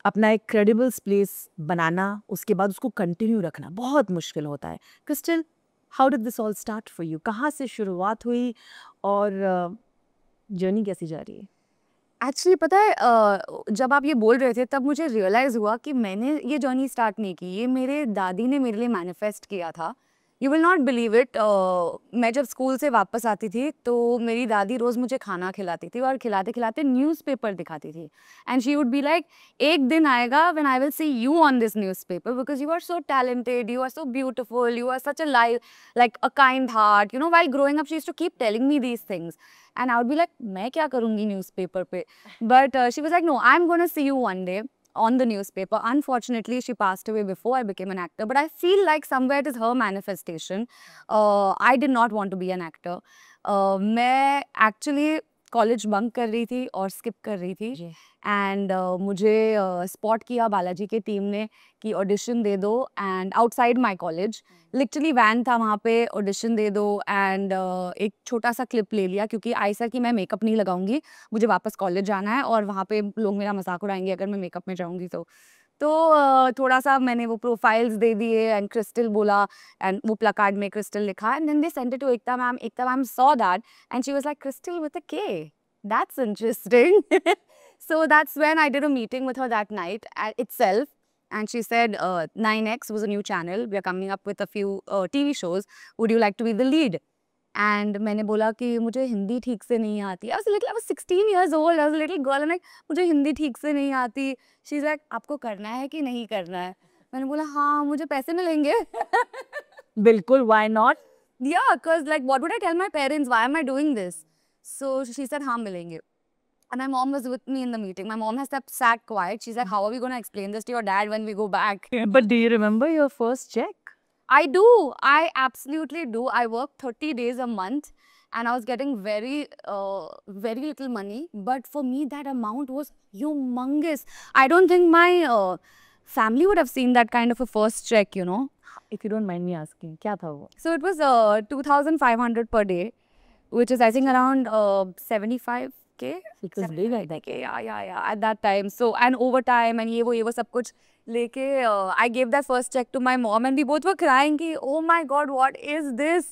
अपना एक credible place बनाना, उसके बाद उसको कंटिन्यू रखना बहुत मुश्किल होता है। Crystal, how did this all start for you? कहाँ से शुरुआत हुई और जर्नी कैसी जा रही है? एक्चुअली पता है जब आप ये बोल रहे थे तब मुझे रियलाइज़ हुआ कि मैंने ये जर्नी स्टार्ट नहीं की, ये मेरे दादी ने मेरे लिए मैनिफेस्ट किया था। You will not believe it, मैं जब स्कूल से वापस आती थी तो मेरी दादी रोज़ मुझे खाना खिलाती थी और खिलाते-खिलाते न्यूज़पेपर दिखाती थी। And she would be like, एक दिन आएगा when I will see you on this newspaper because you are so talented, you are so beautiful, you are such a like a kind heart, you know, while growing up she used to keep telling me these things. And I would be like, मैं क्या करूँगी newspaper पे? But she was like, no, I'm going to see you one day on the newspaper. Unfortunately, she passed away before I became an actor. But I feel like somewhere it is her manifestation. I did not want to be an actor. मैं actually college bunk कर रही थी और skip कर रही थी and मुझे spot किया बालाजी के टीम ने कि ऑडिशन दे दो and outside my college literally van था वहाँ पे, ऑडिशन दे दो एंड एक छोटा सा क्लिप ले लिया क्योंकि आई सर कि मैं मेकअप नहीं लगाऊंगी, मुझे वापस कॉलेज जाना है और वहाँ पे लोग मेरा मजाक उड़ाएंगे अगर मैं मेकअप में जाऊँगी तो थोड़ा सा मैंने वो प्रोफाइल्स दे दिए एंड क्रिस्टल बोला एंड वो प्लकार्ड में क्रिस्टल लिखा and then they sent it to Ekta ma'am saw that and she was like crystal with a K, that's interesting. So that's when I did a meeting with her that night itself. And she said, 9X was a new channel. We are coming up with a few TV shows. Would you like to be the lead? And मैंने बोला कि मुझे हिंदी ठीक से नहीं आती. I was 16 years old. I was a little girl. And like, मुझे हिंदी ठीक से नहीं आती. She's like, आपको करना है कि नहीं करना है? मैंने बोला हाँ, मुझे पैसे मिलेंगे. बिल्कुल, why not? Yeah, because like, what would I tell my parents? Why am I doing this? So she said, हाँ मिलेंगे. And my mom was with me in the meeting. My mom has sat quiet. She's like, how are we going to explain this to your dad when we go back? But do you remember your first check? I do. I absolutely do. I worked 30 days a month and I was getting very little money. But for me, that amount was humongous. I don't think my family would have seen that kind of a first check, you know. If you don't mind me asking, क्या था वो? So it was 2,500 per day, which is I think around 75K. It was big, I think. Yeah, at that time. So and overtime and ये वो सब कुछ लेके I gave that first check to my mom and we both were crying कि oh my god, what is this?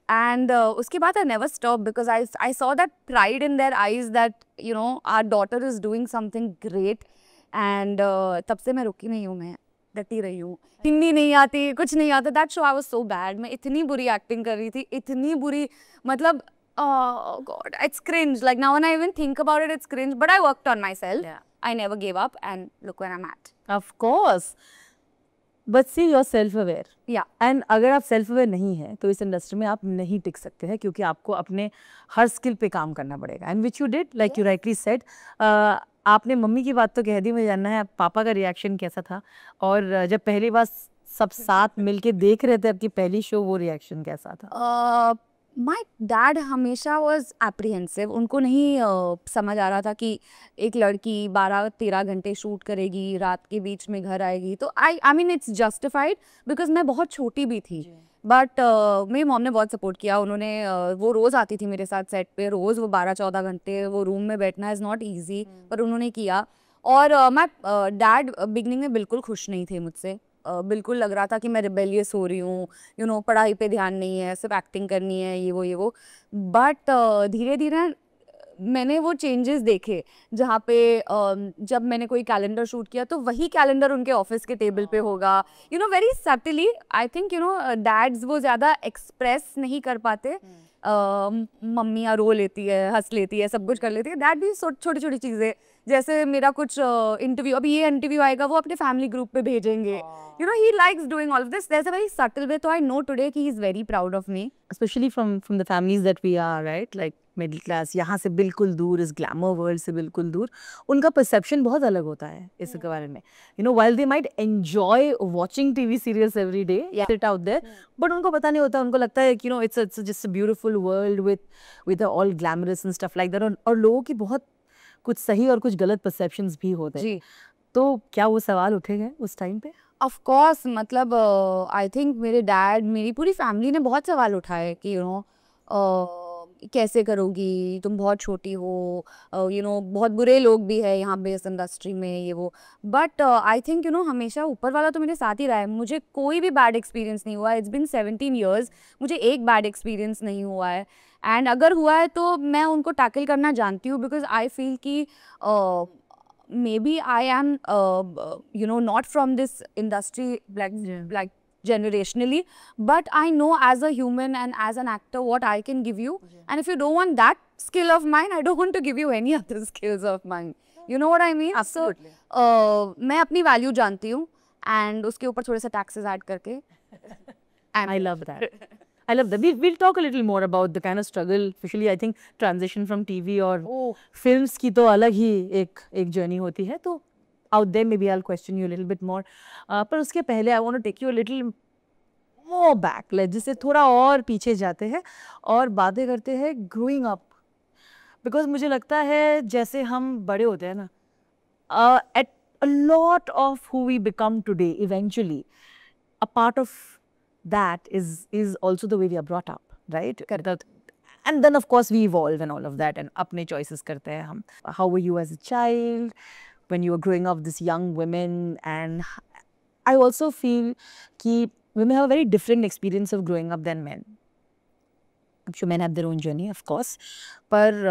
And उसके बाद I never stopped because I saw that pride in their eyes that you know our daughter is doing something great. And तब से मैं रुकी नहीं हूँ, मैं डटी रही हूँ. हिंदी नहीं आती, कुछ नहीं आता. That show I was so bad. मैं इतनी बुरी एक्टिंग कर रही थी, इतनी बुरी, मतलब oh god, it's cringe. Like now when I even think about it, it's cringe. But I worked on myself. Yeah. I never gave up and look where I'm at. Of course. But see, you're self-aware. Yeah. And अगर आप self-aware नहीं हैं तो इस industry में आप नहीं टिक सकते हैं क्योंकि आपको अपने हर स्किल पे काम करना पड़ेगा. And which you did, like you rightly said. आपने मम्मी की बात तो कह दी, मुझे जानना है पापा का रिएक्शन कैसा था और जब पहली बार सब साथ मिलके देख रहे थे आपकी पहली शो, वो रिएक्शन कैसा था? My dad हमेशा was apprehensive. उनको नहीं समझ आ रहा था कि एक लड़की 12-13 घंटे शूट करेगी, रात के बीच में घर आएगी. तो I mean it's justified because मैं बहुत छोटी भी थी. बट मेरी मॉम ने बहुत सपोर्ट किया. उन्होंने वो रोज़ आती थी मेरे साथ सेट पे, रोज़ वो 12-14 घंटे वो रूम में बैठना इज़ नॉट ईजी, पर उन्होंने किया. और मैं डैड बिगनिंग में बिल्कुल खुश नहीं थे मुझसे. बिल्कुल लग रहा था कि मैं रिबेलियस हो रही हूँ, यू नो, पढ़ाई पे ध्यान नहीं है, सिर्फ एक्टिंग करनी है, ये वो. बट धीरे धीरे मैंने वो चेंजेस देखे जहाँ पे जब मैंने कोई कैलेंडर शूट किया तो वही कैलेंडर उनके ऑफिस के टेबल पे होगा, you know, very subtly. I think you know dads वो ज़्यादा एक्सप्रेस नहीं कर पाते. मम्मियाँ रो लेती है, हंस लेती है, सब कुछ कर लेती है. डैड भी छोटी छोटी चीज़ें, जैसे मेरा कुछ इंटरव्यू, अभी ये इंटरव्यू आएगा, वो अपने फैमिली ग्रुप पे भेजेंगे. You know, he likes doing all of this. There is a very subtle way. तो आई नो टुडे कि he is very proud of me. Especially from the families that we are, right? Like middle class, यहाँ से बिल्कुल दूर, इस glamour world से बिल्कुल दूर, उनका परसेप्शन बहुत अलग होता है इस बारे में. You know, while they might enjoy watching TV serials every day, sit out there, but उनको पता नहीं होता, उनको लगता है कि you know it's just a beautiful world with all glamorous and stuff like that. और लोगों की बहुत कुछ सही और कुछ गलत परसेप्शंस भी होते हैं. तो क्या वो सवाल उठे गए उस टाइम पे? ऑफ कोर्स, मतलब आई थिंक मेरे डैड, मेरी पूरी फैमिली ने बहुत सवाल उठाए कि यू नो कैसे करोगी, तुम बहुत छोटी हो, बहुत बुरे लोग भी है यहाँ पे इस इंडस्ट्री में, ये वो। बट आई थिंक हमेशा ऊपर वाला तो मेरे साथ ही रहा है। मुझे कोई भी बैड एक्सपीरियंस नहीं हुआ है। इट्स बिन 17 ईयर्स, मुझे एक बैड एक्सपीरियंस नहीं हुआ है। एंड अगर हुआ है तो मैं उनको टैकल करना जानती हूँ, बिकॉज आई फील कि maybe I am not from this industry like generationally, but I know as a human and as an actor what I can give you. And if you don't want that skill of mine, I don't want to give you any other skills of mine. You know what I mean? Absolutely. So मैं अपनी value जानती हूँ and उसके ऊपर थोड़े से taxes add करके I love that. I love that. We'll talk a little more about the kind of struggle, especially I think transition from TV और films की तो अलग ही एक journey होती है. तो out there maybe I'll question you a little bit more. पर उसके पहले I want to take you a little more back. जिससे थोड़ा और पीछे जाते हैं और बातें करते हैं growing up. Because मुझे लगता है जैसे हम बड़े होते हैं ना, at a lot of who we become today eventually, a part of that is also the way we are brought up, right? And then of course we evolve and all of that and अपने choices करते हैं हम. How were you as a child when you were growing up, this young women? And I also feel कि women have a very different experience of growing up than men. I'm sure men have their own journey, of course. पर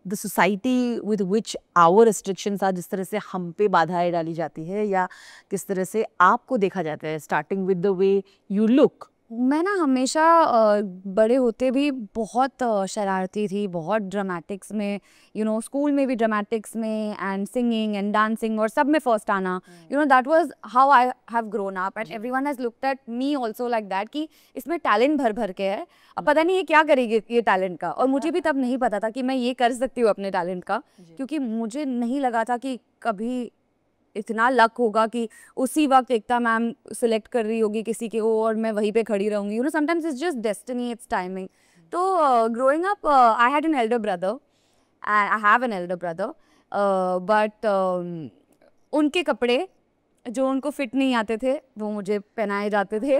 the society with which our restrictions are, जिस तरह से हम पे बाधाएं डाली जाती है या किस तरह से आपको देखा जाता है, starting with the way you look. मैं ना हमेशा बड़े होते भी बहुत शरारती थी, बहुत ड्रामेटिक्स में, स्कूल में भी ड्रामेटिक्स में एंड सिंगिंग एंड डांसिंग और सब में फर्स्ट आना, that was how I have grown up and everyone has looked at me also like that कि इसमें टैलेंट भर भर के है, अब पता नहीं ये क्या करेगी ये टैलेंट का। और मुझे भी तब नहीं पता था कि मैं ये कर सकती हूँ अपने टैलेंट का, क्योंकि मुझे नहीं लगा था कि कभी इतना लक होगा कि उसी वक्त एकता मैम सिलेक्ट कर रही होगी किसी के को और मैं वहीं पे खड़ी रहूँगी। Sometimes it's just destiny, it's timing. तो growing up I had an elder brother and I have an elder brother, but उनके कपड़े जो उनको फिट नहीं आते थे वो मुझे पहनाए जाते थे।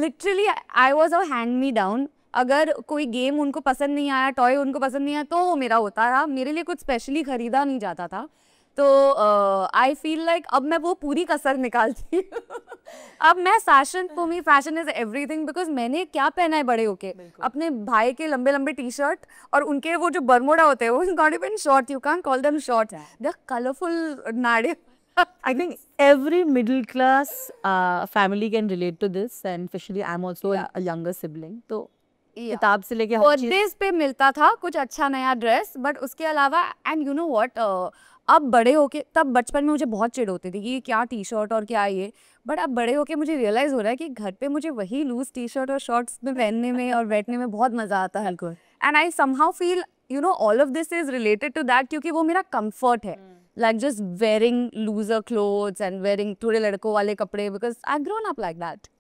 Literally I was a hand me down. अगर कोई गेम उनको पसंद नहीं आया, टॉय उनको पसंद नहीं आया, तो वो मेरा होता था, मेरे लिए कुछ स्पेशली खरीदा नहीं जाता था। तो आई फील लाइक अब मैं वो पूरी कसर निकालती हूँ। अब मैं fashion, for me fashion is everything, because मैंने क्या पहना है बड़े होके, अपने भाई के लंबे लंबे टी शर्ट और उनके वो जो बरमोडा होते हैं, वो not even short, you can't call them short, they are colourful नाड़े। I think every middle class family can relate to this, and especially I'm also a younger sibling. तो किताब से लेके हर चीज बर्थडेज पे मिलता था कुछ अच्छा नया ड्रेस, बट उसके अलावा एंड यू नो व्हाट, अब बड़े होके, तब बचपन में मुझे बहुत चिढ़ होती थी कि क्या टी शर्ट और क्या ये, बट अब बड़े होके मुझे रियलाइज हो रहा है कि घर पे मुझे वही लूज टी शर्ट और शॉर्ट्स में पहनने में और बैठने में बहुत मजा आता है। And I somehow feel all of this is related to that, क्योंकि वो मेरा कंफर्ट है, like just wearing looser clothes and wearing थोड़े लड़कों वाले कपड़े, because I've grown up like that.